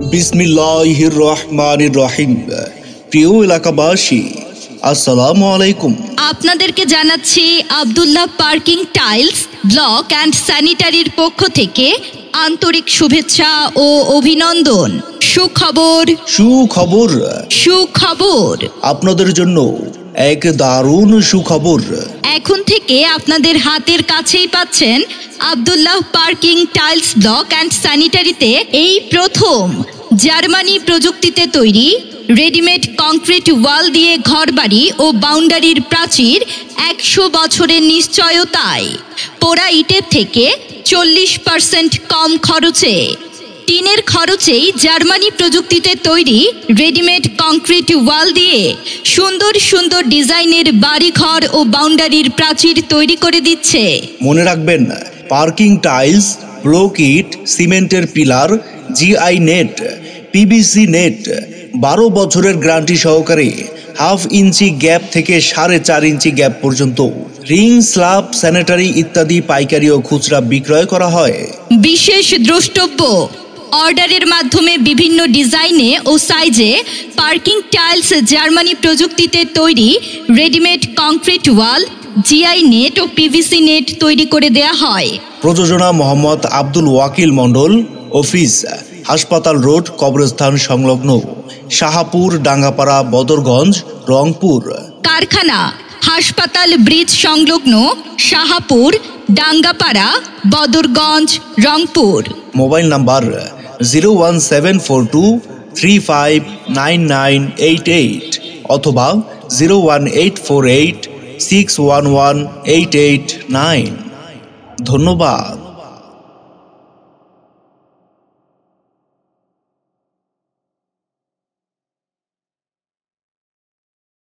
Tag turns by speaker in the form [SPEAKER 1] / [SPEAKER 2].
[SPEAKER 1] বিসমিল্লাহির রহমানির রহিম। প্রিয় এলাকাবাসী, আসসালামু আলাইকুম।
[SPEAKER 2] আপনাদেরকে জানাচ্ছি Abdullah parking tiles block and স্যানিটারির পক্ষ থেকে আন্তরিক শুভেচ্ছা ও অভিনন্দন। সুখবর
[SPEAKER 1] আপনাদের জন্য এক দারুণ সুখবর।
[SPEAKER 2] এখন থেকে আপনাদের হাতের কাছেই পাচ্ছেন Abdullah parking tiles block and স্যানিটারিতে এই প্রথম জার্মানি প্রযুক্তিতে তৈরি রেডিমেড কংক্রিট ওয়াল দিয়ে ঘরবাড়ি ও বাউন্ডারির প্রাচীর 100 বছরের নিশ্চয়তায়, পোড়া ইটের থেকে 40% কম খরচে, টিনের খরচেই জার্মানি প্রযুক্তিতে তৈরি রেডিমেড কংক্রিট ওয়াল দিয়ে সুন্দর সুন্দর ডিজাইনের বাড়িঘর ও বাউন্ডারির প্রাচীর তৈরি করে দিচ্ছে।
[SPEAKER 1] মনে রাখবেন, পার্কিং টাইলস, ব্লক ইট, সিমেন্টের pillar, GI net, PVC net 12 বছরের গ্যারান্টি সহকারে 1/2 ইঞ্চি গ্যাপ থেকে 4.5 ইঞ্চি গ্যাপ পর্যন্ত রিং, স্ল্যাব, স্যানিটারি ইত্যাদি পাইকারি ও খুচরা বিক্রয় করা হয়।
[SPEAKER 2] বিশেষ দ্রষ্টব্য, অর্ডারের মাধ্যমে বিভিন্ন ডিজাইনে ও সাইজে পার্কিং টাইলস জার্মানি প্রযুক্তিতে তৈরি রেডিমেড কংক্রিট ওয়াল, জিআই নেট ও পিভিসি নেট তৈরি করে দেয়া হয়।
[SPEAKER 1] প্রযোজনা মোহাম্মদ আব্দুল ওয়াকিল মণ্ডল, অফিস হাসপাতাল রোড, কবরস্থান সংলগ্ন, শাহাপুর, ডাঙ্গাপাড়া, বদরগঞ্জ, রংপুর।
[SPEAKER 2] কারখানা হাসপাতাল ব্রিজ সংলগ্ন, শাহাপুর, ডাঙ্গাপাড়া, বদরগঞ্জ, রংপুর।
[SPEAKER 1] মোবাইল নাম্বার 01742359988 অথবা 01848611889। ধন্যবাদ।